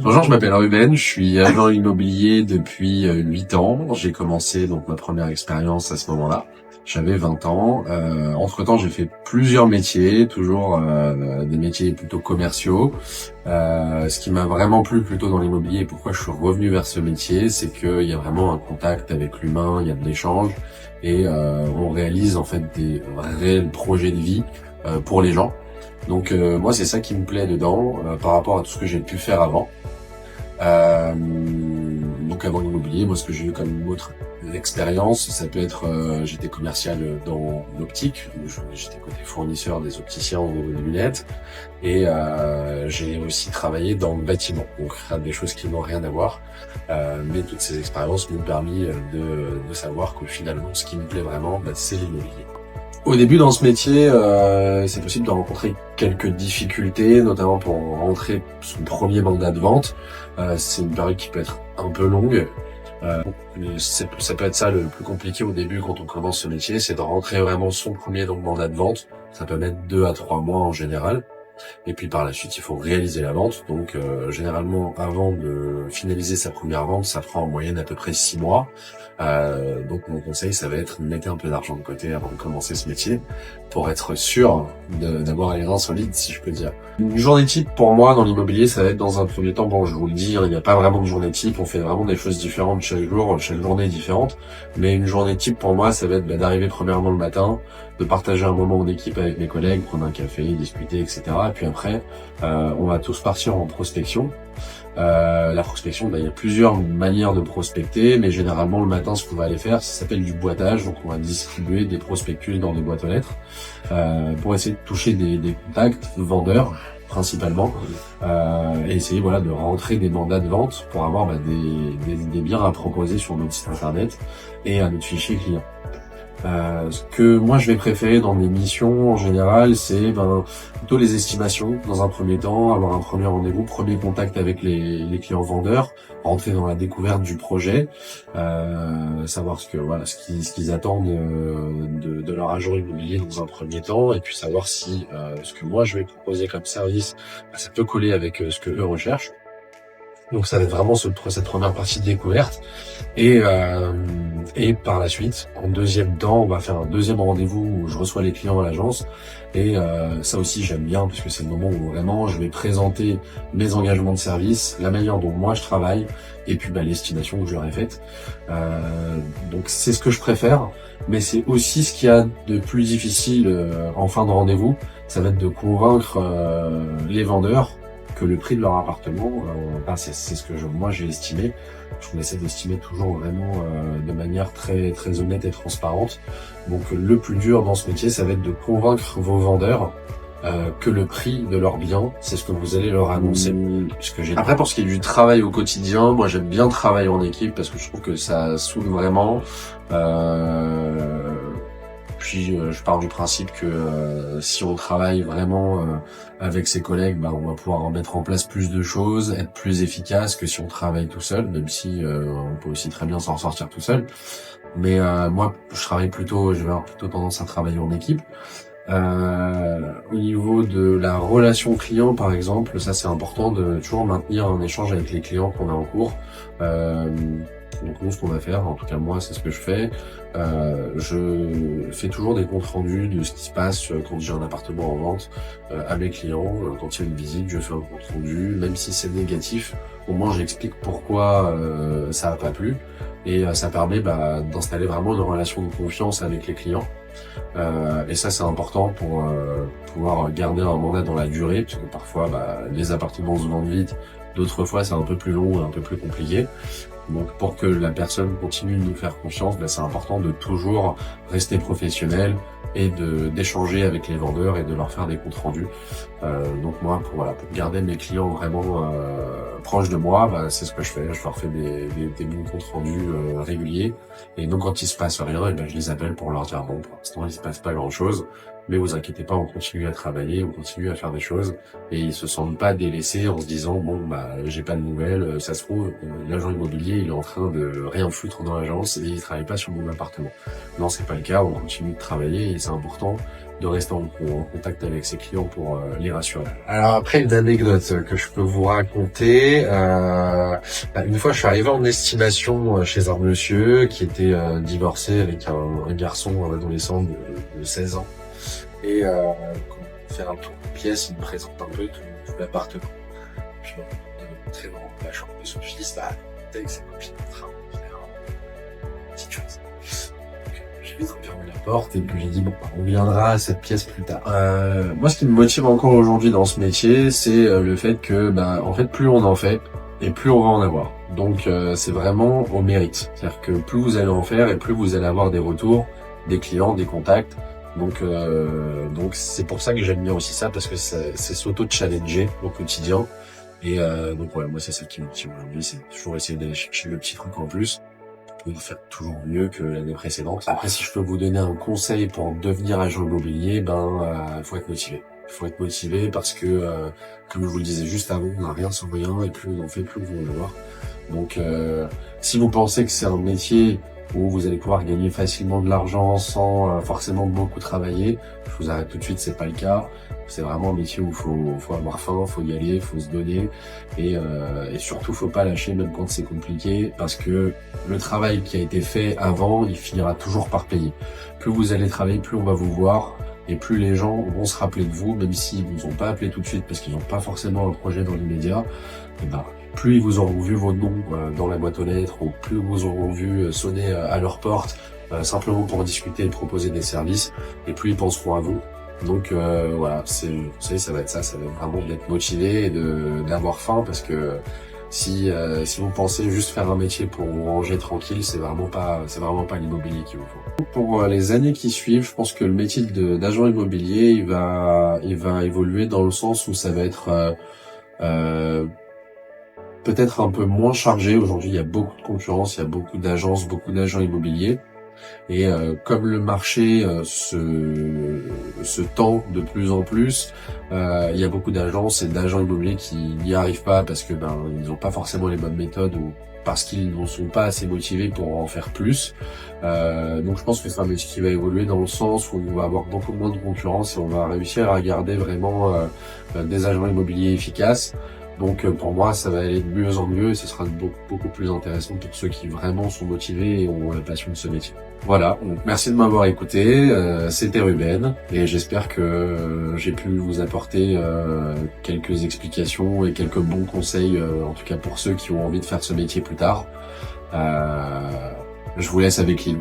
Bonjour, je m'appelle Ruben, je suis agent immobilier depuis 8 ans. J'ai commencé donc ma première expérience à ce moment-là. J'avais 20 ans. Entre-temps, j'ai fait plusieurs métiers, toujours des métiers plutôt commerciaux. Ce qui m'a vraiment plu plutôt dans l'immobilier et pourquoi je suis revenu vers ce métier, c'est qu'il y a vraiment un contact avec l'humain, il y a de l'échange et on réalise en fait des réels projets de vie pour les gens. Donc moi, c'est ça qui me plaît dedans par rapport à tout ce que j'ai pu faire avant. Donc avant l'immobilier, moi ce que j'ai eu comme autre expérience, ça peut être, j'étais commercial dans l'optique, j'étais côté fournisseur des opticiens au niveau des lunettes, et j'ai aussi travaillé dans le bâtiment, donc des choses qui n'ont rien à voir, mais toutes ces expériences m'ont permis de savoir que finalement ce qui me plaît vraiment, c'est l'immobilier. Au début dans ce métier, c'est possible de rencontrer quelques difficultés, notamment pour rentrer son premier mandat de vente. C'est une période qui peut être un peu longue. Ça peut être ça le plus compliqué au début quand on commence ce métier, c'est de rentrer vraiment son premier mandat de vente. Ça peut mettre 2 à 3 mois en général. Et puis par la suite, il faut réaliser la vente. Donc généralement, avant de finaliser sa première vente, ça prend en moyenne à peu près 6 mois. Donc mon conseil, ça va être de mettre un peu d'argent de côté avant de commencer ce métier pour être sûr d'avoir les reins solides, si je peux dire. Une journée type pour moi dans l'immobilier, ça va être dans un premier temps, bon je vous le dis, il n'y a pas vraiment de journée type, on fait vraiment des choses différentes chaque jour, chaque journée est différente, mais une journée type pour moi, ça va être d'arriver premièrement le matin, de partager un moment en équipe avec mes collègues, prendre un café, discuter, etc. Et puis après, on va tous partir en prospection. La prospection, il y a plusieurs manières de prospecter, mais généralement le matin, ce qu'on va aller faire, ça s'appelle du boitage. Donc on va distribuer des prospectus dans des boîtes aux lettres pour essayer de toucher des contacts vendeurs principalement, et essayer de rentrer des mandats de vente pour avoir des biens à proposer sur notre site internet et à notre fichier client. Ce que moi je vais préférer dans mes missions en général, c'est plutôt les estimations dans un premier temps, avoir un premier rendez-vous, premier contact avec les clients vendeurs, rentrer dans la découverte du projet, savoir ce qu'ils attendent de leur agent immobilier dans un premier temps, et puis savoir si ce que moi je vais proposer comme service, ça peut coller avec ce que eux recherchent. Donc ça va être vraiment cette première partie de découverte. Et par la suite, en deuxième temps, on va faire un deuxième rendez-vous où je reçois les clients à l'agence. Et ça aussi, j'aime bien parce que c'est le moment où vraiment je vais présenter mes engagements de service, la manière dont moi je travaille, et puis l'estimation que j'aurais faite. Donc c'est ce que je préfère, mais c'est aussi ce qu'il y a de plus difficile en fin de rendez-vous. Ça va être de convaincre les vendeurs que le prix de leur appartement, c'est ce que moi j'ai estimé. On essaie d'estimer toujours vraiment de manière très très honnête et transparente. Donc le plus dur dans ce métier, ça va être de convaincre vos vendeurs que le prix de leur bien, c'est ce que vous allez leur annoncer. Après, pour ce qui est du travail au quotidien, moi j'aime bien travailler en équipe parce que je trouve que ça soude vraiment. Puis je pars du principe que si on travaille vraiment avec ses collègues, on va pouvoir en mettre en place plus de choses, être plus efficace que si on travaille tout seul, même si on peut aussi très bien s'en sortir tout seul. Mais moi, je vais avoir plutôt tendance à travailler en équipe. Au niveau de la relation client, par exemple, ça c'est important de toujours maintenir un échange avec les clients qu'on a en cours. Donc nous, ce qu'on va faire, en tout cas moi, c'est ce que je fais. Je fais toujours des comptes rendus de ce qui se passe quand j'ai un appartement en vente à mes clients. Quand il y a une visite, je fais un compte rendu, même si c'est négatif. Au moins, j'explique pourquoi ça n'a pas plu, et ça permet d'installer vraiment une relation de confiance avec les clients. Et ça, c'est important pour pouvoir garder un mandat dans la durée, parce que parfois, les appartements se vendent vite. D'autres fois, c'est un peu plus long et un peu plus compliqué. Donc pour que la personne continue de nous faire confiance, c'est important de toujours rester professionnel et d'échanger avec les vendeurs et de leur faire des comptes rendus. Donc moi, pour garder mes clients vraiment proches de moi, c'est ce que je fais. Je leur fais des bons comptes rendus réguliers. Et donc quand il se passe rien, je les appelle pour leur dire bon, pour l'instant il se passe pas grand chose. mais vous inquiétez pas, on continue à travailler, on continue à faire des choses, et ils se sentent pas délaissés en se disant bon bah j'ai pas de nouvelles, ça se trouve l'agent immobilier il est en train de rien foutre dans l'agence et il travaille pas sur mon appartement. Non, c'est pas le cas, on continue de travailler et c'est important de rester en contact avec ses clients pour les rassurer. Alors après, une anecdote que je peux vous raconter, une fois je suis arrivé en estimation chez un monsieur qui était divorcé avec un garçon, un adolescent de 16 ans, et quand on fait un tour de pièce, il me présente un peu tout l'appartement. Puis on très grand la chambre de son fils, avec sa copine en train de faire une petite chose. J'ai vite refermé la porte et puis j'ai dit bon, on viendra à cette pièce plus tard. Moi, ce qui me motive encore aujourd'hui dans ce métier, c'est le fait que, en fait, plus on en fait et plus on va en avoir. Donc, c'est vraiment au mérite. C'est-à-dire que plus vous allez en faire et plus vous allez avoir des retours, des clients, des contacts. Donc c'est pour ça que j'aime bien aussi ça, parce que c'est s'auto-challenger au quotidien. Et donc ouais, moi c'est ça qui me motive aujourd'hui, c'est toujours essayer d'aller chercher le petit truc en plus pour faire toujours mieux que l'année précédente. Après, si je peux vous donner un conseil pour devenir agent immobilier, faut être motivé. Il faut être motivé parce que, comme je vous le disais juste avant, on n'a rien sans rien, et plus on en fait, plus on va en avoir. Donc, si vous pensez que c'est un métier où vous allez pouvoir gagner facilement de l'argent sans forcément beaucoup travailler, je vous arrête tout de suite, c'est pas le cas. C'est vraiment un métier où faut avoir faim, faut y aller, faut se donner, et surtout faut pas lâcher même quand c'est compliqué, parce que le travail qui a été fait avant, il finira toujours par payer. Plus vous allez travailler, plus on va vous voir, et plus les gens vont se rappeler de vous, même s'ils vous ont pas appelé tout de suite parce qu'ils n'ont pas forcément un projet dans l'immédiat. Plus ils vous auront vu vos noms dans la boîte aux lettres, ou plus ils vous auront vu sonner à leur porte simplement pour discuter et proposer des services, et plus ils penseront à vous. Donc voilà, vous savez, ça va être vraiment d'être motivé et d'avoir faim, parce que si vous pensez juste faire un métier pour vous ranger tranquille, c'est vraiment pas l'immobilier qu'il vous faut. Pour les années qui suivent, je pense que le métier d'agent immobilier, il va évoluer dans le sens où ça va être peut-être un peu moins chargé. Aujourd'hui, il y a beaucoup de concurrence, il y a beaucoup d'agences, beaucoup d'agents immobiliers. Et comme le marché se tend de plus en plus, il y a beaucoup d'agences et d'agents immobiliers qui n'y arrivent pas parce que ils n'ont pas forcément les bonnes méthodes, ou parce qu'ils ne sont pas assez motivés pour en faire plus. Donc je pense que c'est un métier qui va évoluer dans le sens où on va avoir beaucoup moins de concurrence et on va réussir à garder vraiment des agents immobiliers efficaces. Donc pour moi, ça va aller de mieux en mieux, et ce sera beaucoup plus intéressant pour ceux qui vraiment sont motivés et ont la passion de ce métier. Voilà, donc merci de m'avoir écouté, c'était Ruben, et j'espère que j'ai pu vous apporter quelques explications et quelques bons conseils, en tout cas pour ceux qui ont envie de faire ce métier plus tard. Je vous laisse avec Lynn.